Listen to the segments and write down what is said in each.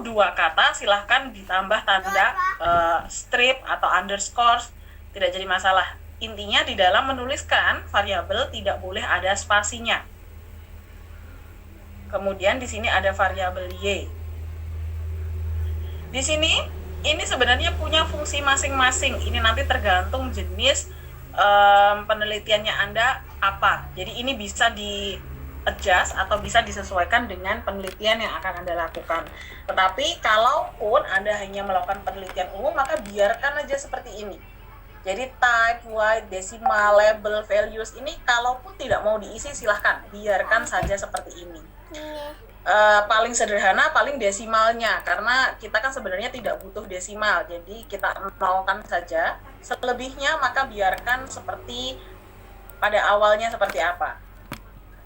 Kalau dua kata silahkan ditambah tanda strip atau underscore, tidak jadi masalah. Intinya di dalam menuliskan variabel tidak boleh ada spasinya. Kemudian di sini ada variabel y. Di sini ini sebenarnya punya fungsi masing-masing. Ini nanti tergantung jenis penelitiannya Anda apa. Jadi ini bisa di adjust atau bisa disesuaikan dengan penelitian yang akan Anda lakukan. Tetapi kalaupun Anda hanya melakukan penelitian umum, maka biarkan aja seperti ini. Jadi type, weight, decimal, label, values ini kalaupun tidak mau diisi silahkan, biarkan saja seperti ini. Paling sederhana paling desimalnya, karena kita kan sebenarnya tidak butuh desimal, jadi kita nolkan saja. Selebihnya maka biarkan seperti pada awalnya seperti apa.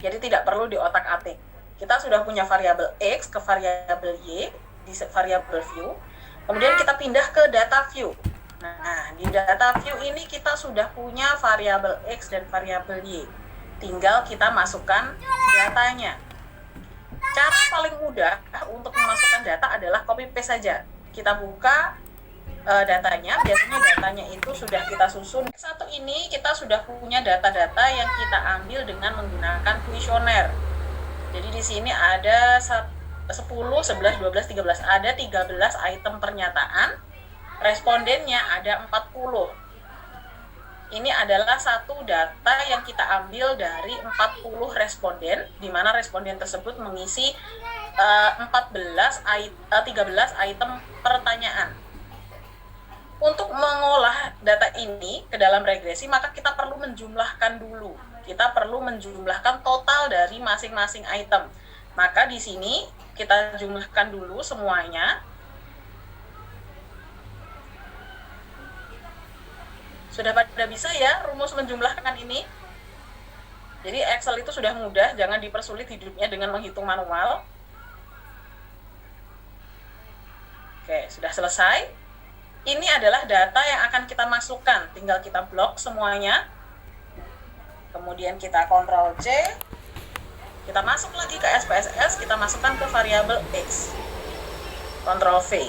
Jadi tidak perlu diotak-atik. Kita sudah punya variabel X ke variabel Y di variabel view. Kemudian kita pindah ke data view. Nah, di data view ini kita sudah punya variabel X dan variabel Y. Tinggal kita masukkan datanya. Cara paling mudah untuk memasukkan data adalah copy paste saja. Kita buka datanya, biasanya datanya itu sudah kita susun. Satu ini kita sudah punya data-data yang kita ambil dengan menggunakan kuesioner. Jadi di sini ada 10, 11, 12, 13, ada 13 item pernyataan. Respondennya ada 40. Ini adalah satu data yang kita ambil dari 40 responden, di mana responden tersebut mengisi 13 item pertanyaan. Untuk mengolah data ini ke dalam regresi, maka kita perlu menjumlahkan dulu. Kita perlu menjumlahkan total dari masing-masing item. Maka di sini kita jumlahkan dulu semuanya. Sudah pada bisa ya rumus menjumlahkan ini? Jadi Excel itu sudah mudah, jangan dipersulit hidupnya dengan menghitung manual. Oke, sudah selesai. Ini adalah data yang akan kita masukkan, tinggal kita blok semuanya. Kemudian kita Ctrl C, kita masuk lagi ke SPSS, kita masukkan ke variabel X. Ctrl V,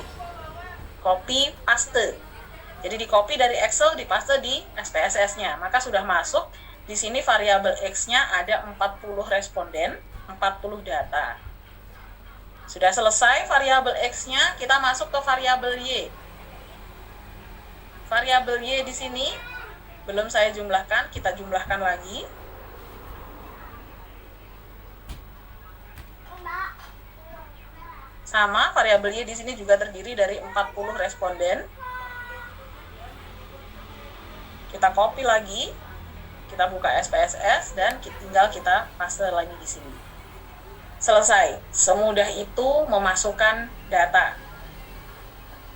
copy paste. Jadi di copy dari Excel, dipaste di SPSS-nya. Maka sudah masuk. Di sini variabel X-nya ada 40 responden, 40 data. Sudah selesai variabel X-nya, kita masuk ke variabel Y. Variabel Y di sini belum saya jumlahkan, kita jumlahkan lagi. Sama, variabel Y di sini juga terdiri dari 40 responden. Kita copy lagi, kita buka SPSS dan tinggal kita paste lagi di sini. Selesai. Semudah itu memasukkan data.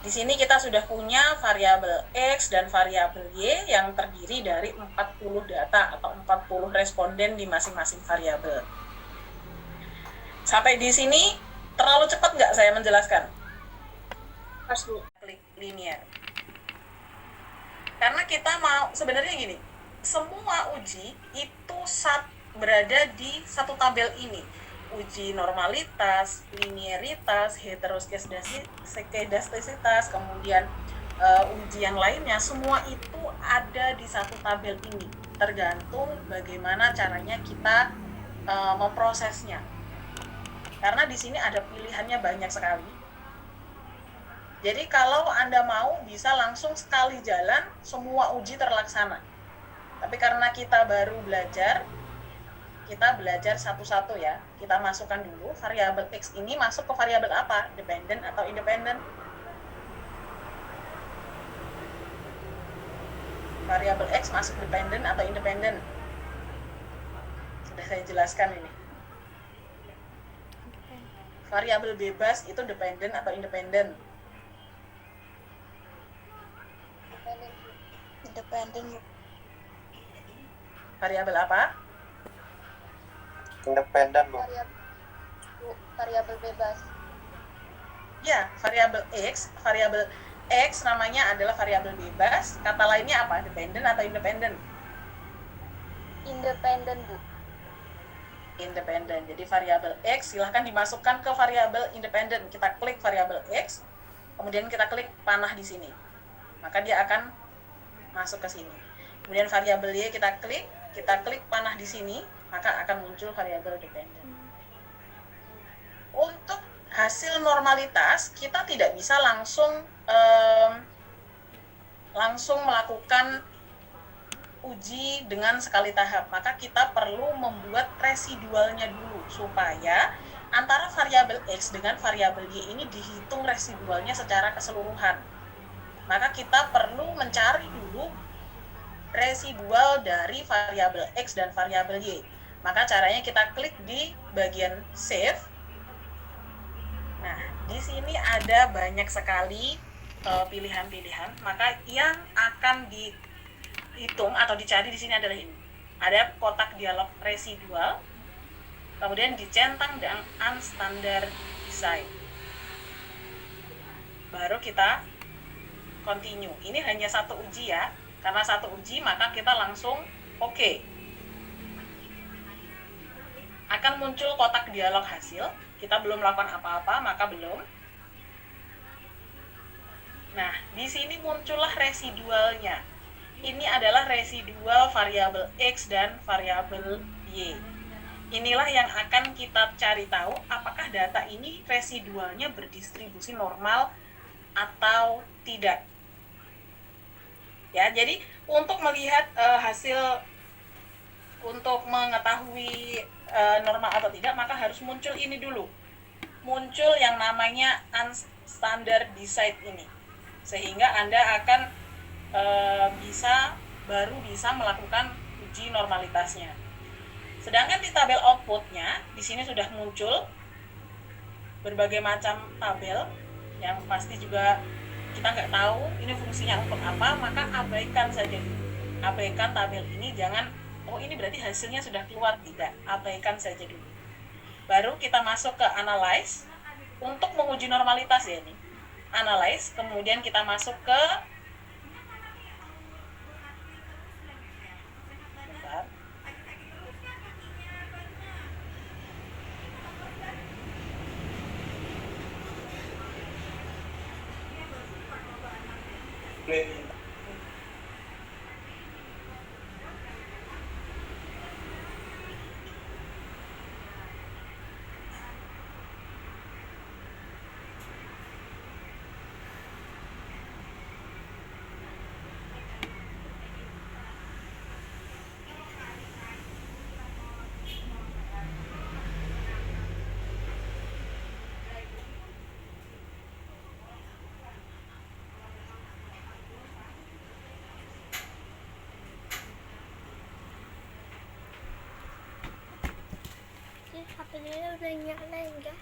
Di sini kita sudah punya variabel X dan variabel Y yang terdiri dari 40 data atau 40 responden di masing-masing variabel. Sampai di sini terlalu cepat nggak saya menjelaskan? Harus klik linear. Karena kita mau, sebenarnya gini, semua uji itu berada di satu tabel ini. Uji normalitas, linearitas, heteroskedastisitas, kemudian uji yang lainnya, semua itu ada di satu tabel ini. Tergantung bagaimana caranya kita memprosesnya. Karena di sini ada pilihannya banyak sekali. Jadi kalau Anda mau bisa langsung sekali jalan semua uji terlaksana. Tapi karena kita baru belajar, kita belajar satu-satu ya. Kita masukkan dulu variabel X ini masuk ke variabel apa? Dependent atau independent? Variabel X masuk dependent atau independent? Sudah saya jelaskan ini. Variabel bebas itu dependent atau independent? Independen. Variabel apa? Independen, Bu. Variabel bebas. Ya, variabel X namanya adalah variabel bebas. Kata lainnya apa? Dependent atau independent? Independen, Bu. independen. Jadi variabel X silahkan dimasukkan ke variabel independen. Kita klik variabel X, kemudian kita klik panah di sini. Maka dia akan masuk ke sini. Kemudian variabel Y kita klik panah di sini, maka akan muncul variabel dependen. Untuk hasil normalitas, kita tidak bisa langsung melakukan uji dengan sekali tahap, maka kita perlu membuat residualnya dulu supaya antara variabel X dengan variabel Y ini dihitung residualnya secara keseluruhan. Maka kita perlu mencari dulu residual dari variabel X dan variabel Y. Maka caranya kita klik di bagian save. Nah, di sini ada banyak sekali pilihan-pilihan, maka yang akan dihitung atau dicari di sini adalah ini. Ada kotak dialog residual, kemudian dicentang dengan unstandard design. Baru kita continue. Ini hanya satu uji ya, karena satu uji maka kita langsung oke. Akan muncul kotak dialog hasil. Kita belum melakukan apa-apa, maka belum. Nah, di sini muncullah residualnya. Ini adalah residual variabel X dan variabel Y. Inilah yang akan kita cari tahu apakah data ini residualnya berdistribusi normal atau tidak. Ya, jadi untuk melihat hasil, untuk mengetahui normal atau tidak, maka harus muncul ini dulu. Muncul yang namanya unstandard design ini. Sehingga Anda akan baru bisa melakukan uji normalitasnya. Sedangkan di tabel outputnya, di sini sudah muncul berbagai macam tabel yang pasti juga kita nggak tahu ini fungsinya untuk apa, maka abaikan saja dulu. Abaikan tabel ini, jangan, oh ini berarti hasilnya sudah keluar, tidak. Abaikan saja dulu. Baru kita masuk ke analyze untuk menguji normalitas ya ini. Analyze, kemudian kita masuk ke HP-nya udah nyala enggak?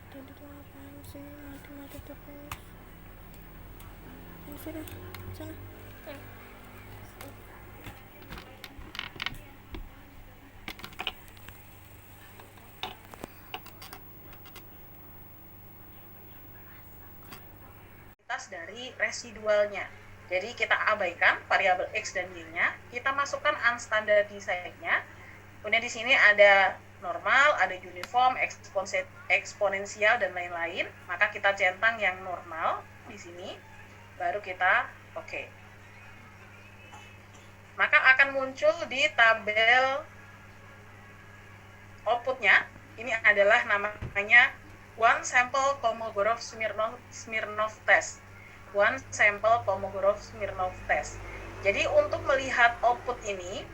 Tadi tuh apaan sih? Mati-mati terus. Sudah, sana. Dari residualnya. Jadi kita abaikan variabel X dan Y-nya, kita masukkan unstandard design-nya. Kemudian di sini ada normal, ada uniform, eksponensial dan lain-lain. Maka kita centang yang normal di sini, baru kita oke. Maka akan muncul di tabel outputnya. Ini adalah namanya one sample Kolmogorov-Smirnov test. One sample Kolmogorov-Smirnov test. Jadi untuk melihat output ini,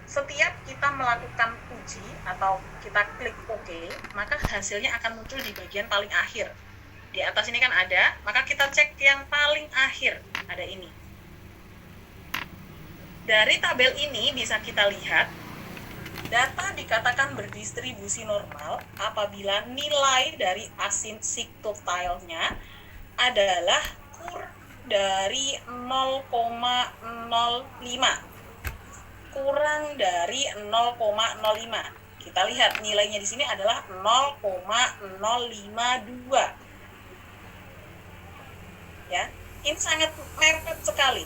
setiap kita melakukan uji atau kita klik OK, maka hasilnya akan muncul di bagian paling akhir. Di atas ini kan ada, maka kita cek yang paling akhir, ada ini. Dari tabel ini bisa kita lihat, data dikatakan berdistribusi normal apabila nilai dari asymptotic-nya adalah dari 0,05, kurang dari 0,05. Kita lihat nilainya di sini adalah 0,052. Ya, ini sangat mepet sekali.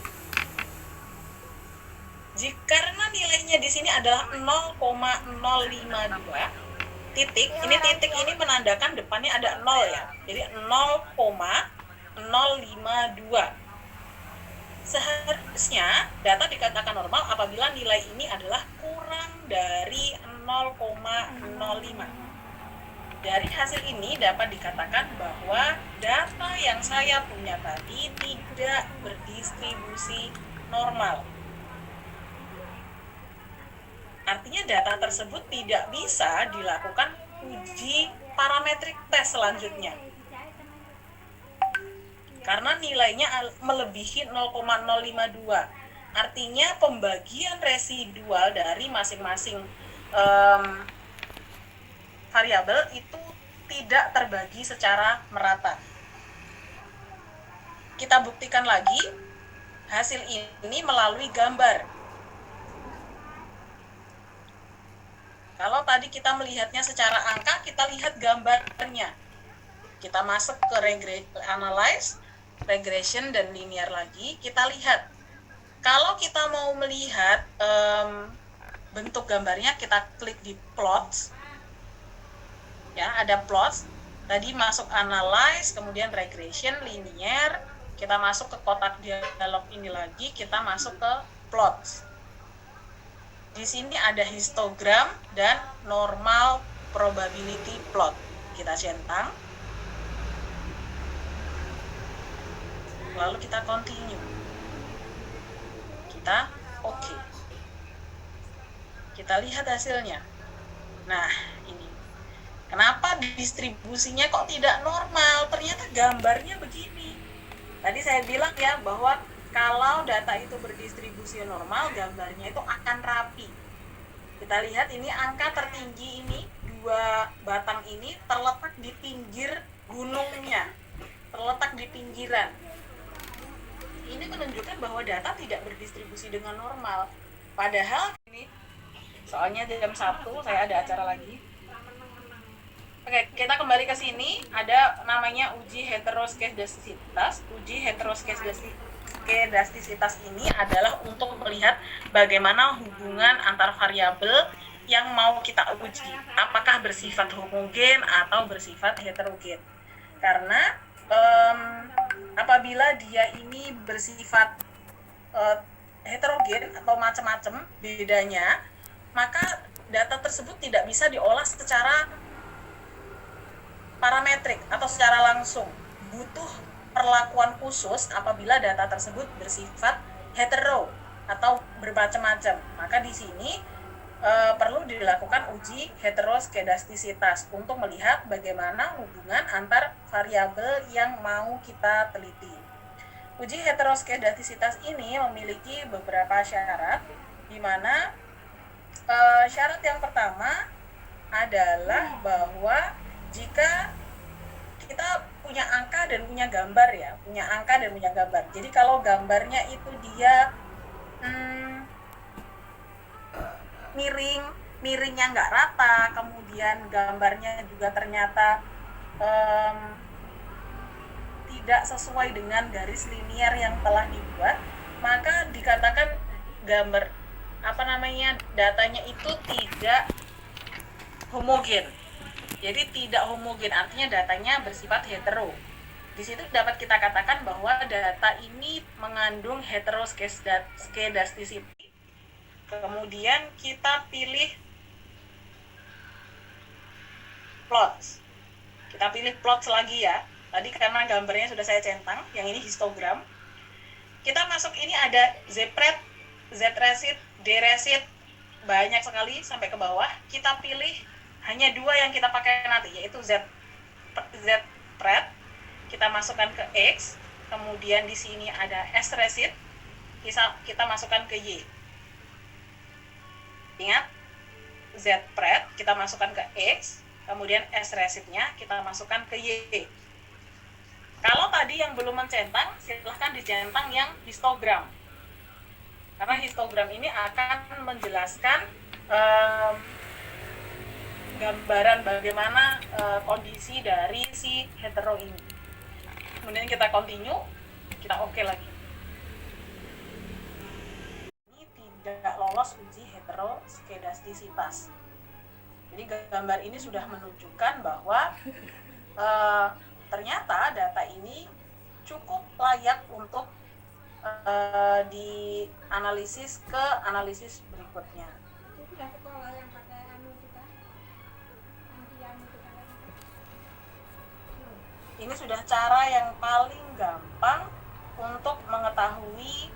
Karena nilainya di sini adalah 0,052 titik, ini menandakan depannya ada 0 ya. Jadi 0,052. Seharusnya data dikatakan normal apabila nilai ini adalah kurang dari 0,05. Dari hasil ini dapat dikatakan bahwa data yang saya punya tadi tidak berdistribusi normal. Artinya data tersebut tidak bisa dilakukan uji parametrik tes selanjutnya. Karena nilainya melebihi 0,052. Artinya pembagian residual dari masing-masing variabel itu tidak terbagi secara merata. Kita buktikan lagi hasil ini melalui gambar. Kalau tadi kita melihatnya secara angka, kita lihat gambarnya. Kita masuk ke analyze, regression, dan linear lagi. Kita lihat. Kalau kita mau melihat bentuk gambarnya, kita klik di plots. Ya, ada plots. Tadi masuk analyze, kemudian regression, linear. Kita masuk ke kotak dialog ini lagi, kita masuk ke plots. Di sini ada histogram dan normal probability plot. Kita centang. Lalu kita continue. Kita oke. Kita lihat hasilnya. Nah, ini. Kenapa distribusinya kok tidak normal? Ternyata gambarnya begini. Tadi saya bilang ya bahwa kalau data itu berdistribusi normal, gambarnya itu akan rapi. Kita lihat ini angka tertinggi ini, 2 batang ini terletak di pinggir gunungnya, terletak di pinggiran. Ini menunjukkan bahwa data tidak berdistribusi dengan normal. Padahal ini, soalnya jam 1 saya ada acara lagi. Oke, kita kembali ke sini. Ada namanya uji heteroskedastisitas. Uji heteroskedastisitas ini adalah untuk melihat bagaimana hubungan antar variabel yang mau kita uji. Apakah bersifat homogen atau bersifat heterogen. Karena apabila dia ini bersifat heterogen atau macam-macam bedanya, maka data tersebut tidak bisa diolah secara parametrik atau secara langsung. Butuh perlakuan khusus apabila data tersebut bersifat hetero atau bermacam-macam. Maka di sini perlu dilakukan uji heteroskedastisitas untuk melihat bagaimana hubungan antar variabel yang mau kita teliti. Uji heteroskedastisitas ini memiliki beberapa syarat, di mana syarat yang pertama adalah bahwa jika kita punya angka dan punya gambar ya, punya angka dan punya gambar. Jadi kalau gambarnya itu dia miringnya nggak rata, kemudian gambarnya juga ternyata tidak sesuai dengan garis linier yang telah dibuat, maka dikatakan datanya itu tidak homogen. Jadi tidak homogen, artinya datanya bersifat hetero. Di situ dapat kita katakan bahwa data ini mengandung heteroskedasticity. Kemudian kita pilih plots. Kita pilih plots lagi ya. Tadi karena gambarnya sudah saya centang, yang ini histogram. Kita masuk ini ada Z-pret, Z-resit, D-resit, banyak sekali sampai ke bawah. Kita pilih hanya 2 yang kita pakai nanti, yaitu Z-pret. Kita masukkan ke X, kemudian di sini ada S-resit, kita masukkan ke Y. Ingat, Z-pret kita masukkan ke X, kemudian S-resitnya kita masukkan ke Y. Kalau tadi yang belum mencentang, silahkan dicentang yang histogram. Karena histogram ini akan menjelaskan gambaran bagaimana kondisi dari si hetero ini. Kemudian kita continue, kita oke lagi. Ini tidak lolos uji heteroskedastisitas. Jadi gambar ini sudah menunjukkan bahwa ternyata data ini cukup layak untuk dianalisis ke analisis berikutnya. Ini sudah cara yang paling gampang untuk mengetahui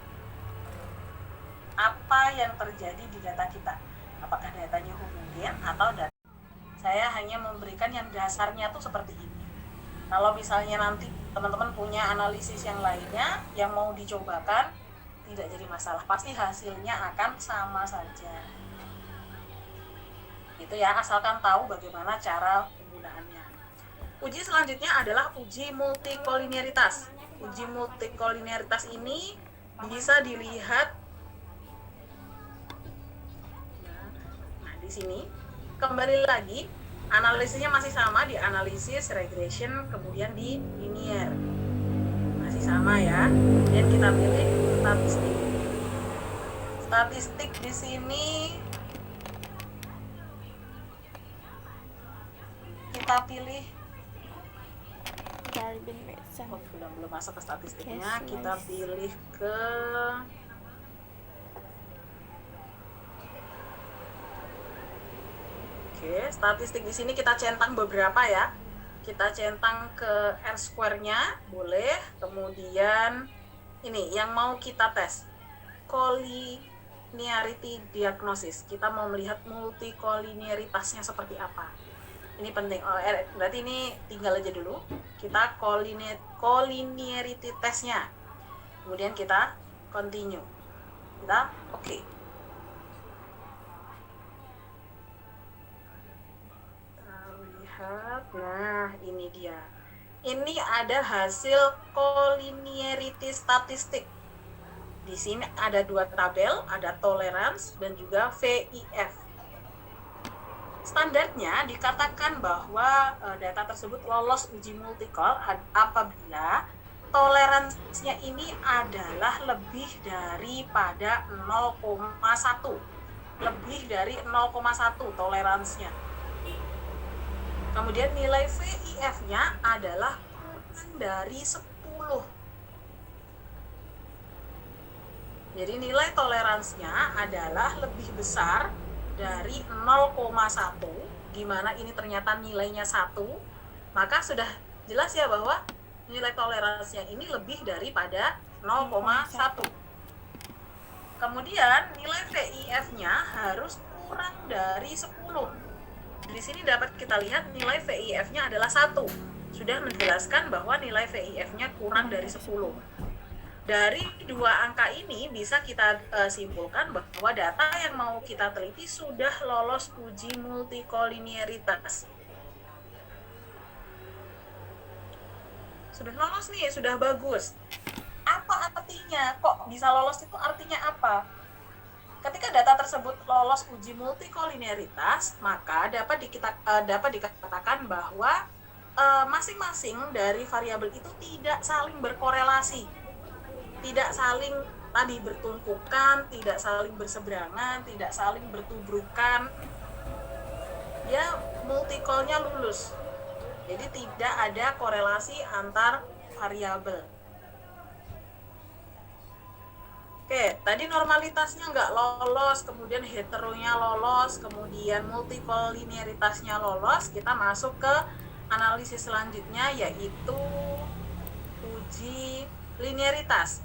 apa yang terjadi di data kita. Apakah datanya homogen atau data. Saya hanya memberikan yang dasarnya tuh seperti ini. Kalau misalnya nanti teman-teman punya analisis yang lainnya yang mau dicobakan, tidak jadi masalah. Pasti hasilnya akan sama saja. Itu ya, asalkan tahu bagaimana cara penggunaannya. Uji selanjutnya adalah uji multikolinearitas. Uji multikolinearitas ini bisa dilihat. Nah, di sini kembali lagi analisisnya masih sama di analisis regression, kemudian di linear. Masih sama ya. Dan kita pilih statistik. Statistik di sini kita pilih belum masuk ke statistiknya. Yes, kita nice. pilih ke statistik. Di sini kita centang beberapa ya. Kita centang ke R-square-nya, boleh. Kemudian ini yang mau kita tes, collinearity diagnosis. Kita mau melihat multikolinearitasnya seperti apa. Ini penting. Berarti ini tinggal aja dulu. Kita collinearity testnya. Kemudian kita continue. Kita oke. Kita lihat. Nah, ini dia. Ini ada hasil collinearity statistik. Di sini ada dua tabel, ada tolerance dan juga VIF. Standarnya dikatakan bahwa data tersebut lolos uji multikol apabila toleransinya ini adalah lebih daripada 0,1. Lebih dari 0,1 toleransinya. Kemudian nilai VIF-nya adalah kurang dari 10. Jadi nilai toleransinya adalah lebih besar dari 0,1, gimana ini ternyata nilainya 1, maka sudah jelas ya bahwa nilai toleransinya ini lebih daripada 0,1. Kemudian nilai VIF-nya harus kurang dari 10. Di sini dapat kita lihat nilai VIF-nya adalah 1. Sudah menjelaskan bahwa nilai VIF-nya kurang dari 10. Dari dua angka ini bisa kita simpulkan bahwa data yang mau kita teliti sudah lolos uji multikolinearitas. Sudah lolos nih, sudah bagus. Apa artinya? Kok bisa lolos itu artinya apa? Ketika data tersebut lolos uji multikolinearitas, maka dapat dikatakan bahwa masing-masing dari variabel itu tidak saling berkorelasi. Tidak saling tadi bertumpukan, tidak saling berseberangan, tidak saling bertubrukan. Ya, multicolnya lulus. Jadi tidak ada korelasi antar variabel. Oke, tadi normalitasnya nggak lolos, kemudian heteronya lolos, kemudian multikolinearitasnya lolos. Kita masuk ke analisis selanjutnya, yaitu uji linearitas.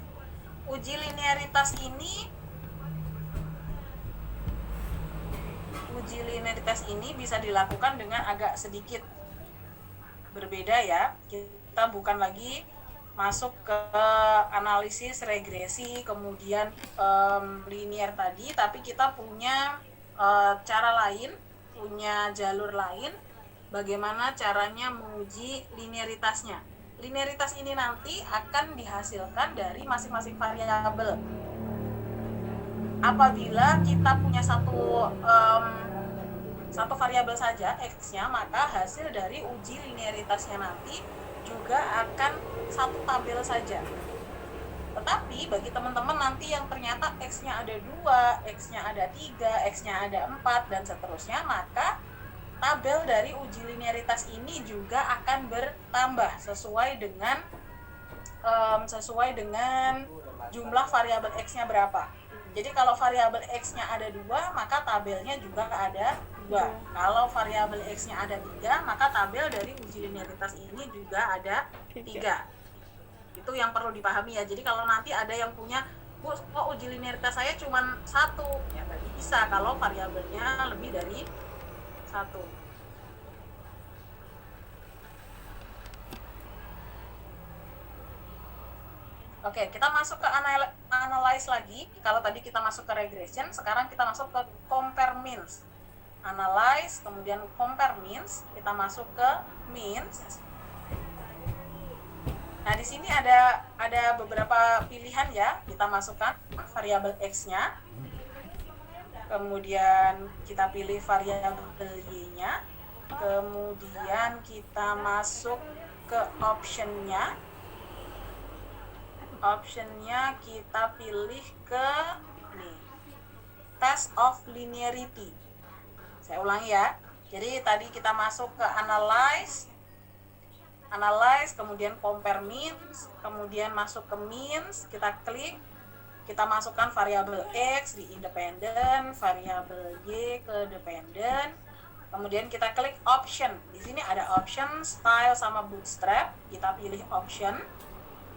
Uji linearitas ini bisa dilakukan dengan agak sedikit berbeda ya. Kita bukan lagi masuk ke analisis regresi kemudian linear tadi, tapi kita punya cara lain, punya jalur lain bagaimana caranya menguji linearitasnya. Linearitas ini nanti akan dihasilkan dari masing-masing variabel. Apabila kita punya satu variabel saja X-nya, maka hasil dari uji linearitasnya nanti juga akan satu tabel saja. Tetapi bagi teman-teman nanti yang ternyata X-nya ada 2, X-nya ada 3, X-nya ada 4, dan seterusnya, maka tabel dari uji linearitas ini juga akan bertambah sesuai dengan jumlah variabel X-nya berapa. Jadi kalau variabel X-nya ada 2, maka tabelnya juga ada 2. Kalau variabel X-nya ada 3, maka tabel dari uji linearitas ini juga ada 3. Itu yang perlu dipahami ya. Jadi kalau nanti ada yang punya, Bu, kok uji linearitas saya cuma 1, ya nggak bisa kalau variabelnya lebih dari 1. Oke, kita masuk ke analyze lagi. Kalau tadi kita masuk ke regression, sekarang kita masuk ke compare means. Analyze, kemudian compare means, kita masuk ke means. Nah, di sini ada beberapa pilihan ya. Kita masukkan variabel X-nya. Kemudian kita pilih variabel Y-nya. Kemudian kita masuk ke option-nya. Option-nya kita pilih ke test of linearity. Saya ulangi ya. Jadi tadi kita masuk ke analyze, kemudian compare means, kemudian masuk ke means, kita klik, kita masukkan variabel X di independent, variabel Y ke dependent, kemudian kita klik option. Di sini ada option, style sama bootstrap, kita pilih option.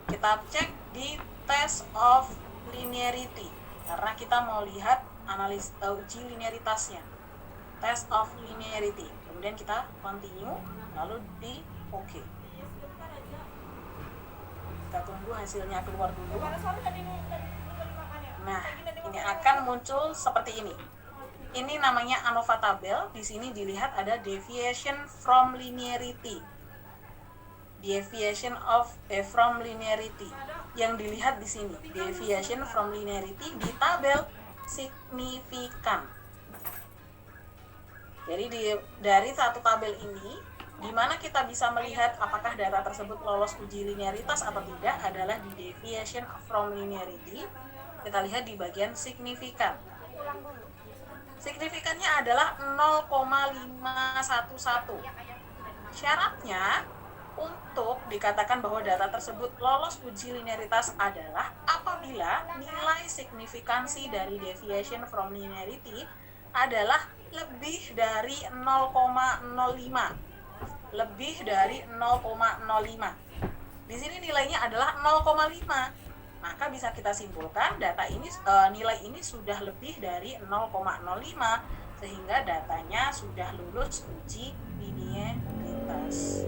Kita cek di test of linearity karena kita mau lihat uji linearitasnya. Test of linearity. Kemudian kita continue, lalu di OK. Kita tunggu hasilnya keluar dulu. Nah, ini akan muncul seperti ini. Ini namanya ANOVA tabel. Di sini dilihat ada deviation from linearity. Deviation from linearity. Yang dilihat di sini, deviation from linearity di tabel signifikan. Jadi dari satu tabel ini, di mana kita bisa melihat apakah data tersebut lolos uji linearitas atau tidak adalah di deviation from linearity. Kita lihat di bagian signifikan. Signifikannya adalah 0,511. Syaratnya untuk dikatakan bahwa data tersebut lolos uji linearitas adalah apabila nilai signifikansi dari deviation from linearity adalah lebih dari 0,05. Lebih dari 0,05. Di sini nilainya adalah 0,5. Maka bisa kita simpulkan data ini nilai ini sudah lebih dari 0,05 sehingga datanya sudah lulus uji linearitas.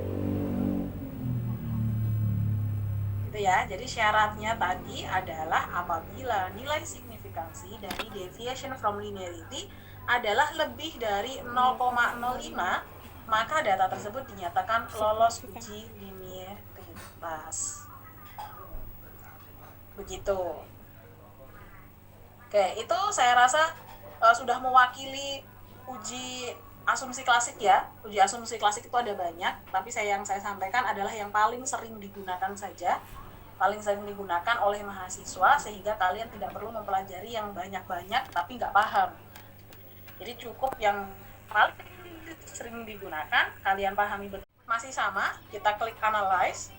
Ya, jadi syaratnya tadi adalah apabila nilai signifikansi dari deviation from linearity adalah lebih dari 0,05, maka data tersebut dinyatakan lolos uji linearitas. Begitu. Oke, itu saya rasa sudah mewakili uji asumsi klasik ya. Uji asumsi klasik itu ada banyak, tapi yang saya sampaikan adalah yang paling sering digunakan saja. Paling sering digunakan oleh mahasiswa sehingga kalian tidak perlu mempelajari yang banyak-banyak tapi nggak paham. Jadi cukup yang paling sering digunakan kalian pahami betul. Masih sama, kita klik analyze,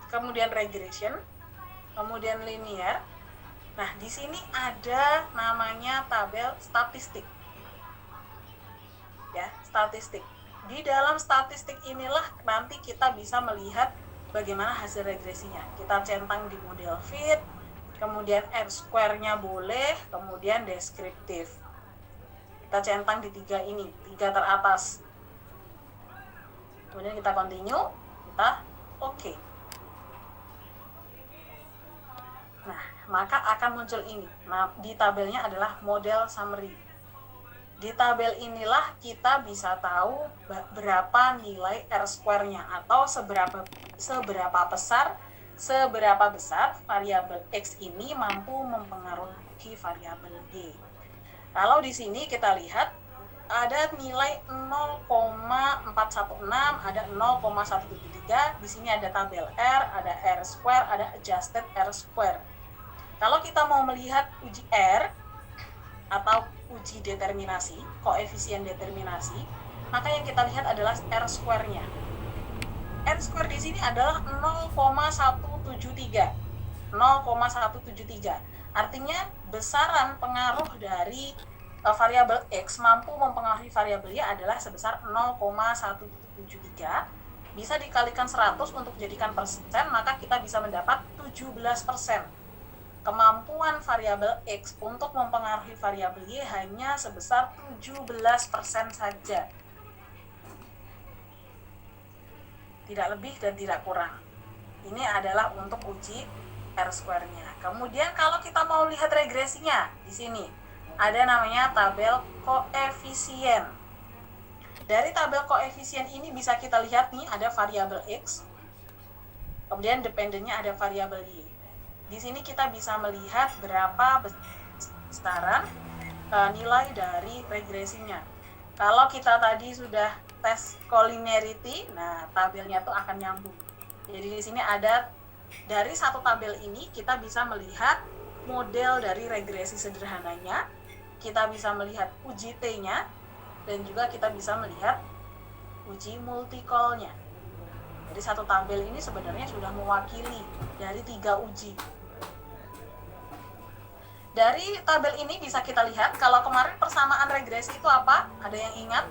kemudian regression, kemudian linear. Nah, di sini ada namanya tabel statistik. Ya, statistik. Di dalam statistik inilah nanti kita bisa melihat bagaimana hasil regresinya. Kita centang di model fit, kemudian R-square-nya boleh, kemudian deskriptif. Kita centang di 3 ini, 3 teratas. Kemudian kita continue, kita OK. Nah, maka akan muncul ini. Nah, di tabelnya adalah model summary. Di tabel inilah kita bisa tahu berapa nilai R-square-nya atau seberapa besar variabel X ini mampu mempengaruhi variabel Y. Kalau di sini kita lihat ada nilai 0,416, ada 0,173, di sini ada tabel R, ada R-square, ada adjusted R-square. Kalau kita mau melihat uji R atau uji determinasi, koefisien determinasi, maka yang kita lihat adalah R square-nya. R square di sini adalah 0,173. 0,173. Artinya besaran pengaruh dari variabel X mampu mempengaruhi variabel Y adalah sebesar 0,173. Bisa dikalikan 100 untuk jadikan persen, maka kita bisa mendapat 17%. Kemampuan variabel X untuk mempengaruhi variabel Y hanya sebesar 17% saja. Tidak lebih dan tidak kurang. Ini adalah untuk uji R square-nya. Kemudian kalau kita mau lihat regresinya, di sini ada namanya tabel koefisien. Dari tabel koefisien ini bisa kita lihat nih ada variabel X, kemudian dependennya ada variabel Y. Di sini kita bisa melihat berapa besaran nilai dari regresinya. Kalau kita tadi sudah tes collinearity, nah tabelnya tuh akan nyambung. Jadi di sini ada dari satu tabel ini kita bisa melihat model dari regresi sederhananya, kita bisa melihat uji T-nya, dan juga kita bisa melihat uji multicol-nya. Jadi satu tabel ini sebenarnya sudah mewakili dari 3 uji. Dari tabel ini bisa kita lihat, kalau kemarin persamaan regresi itu apa? Ada yang ingat?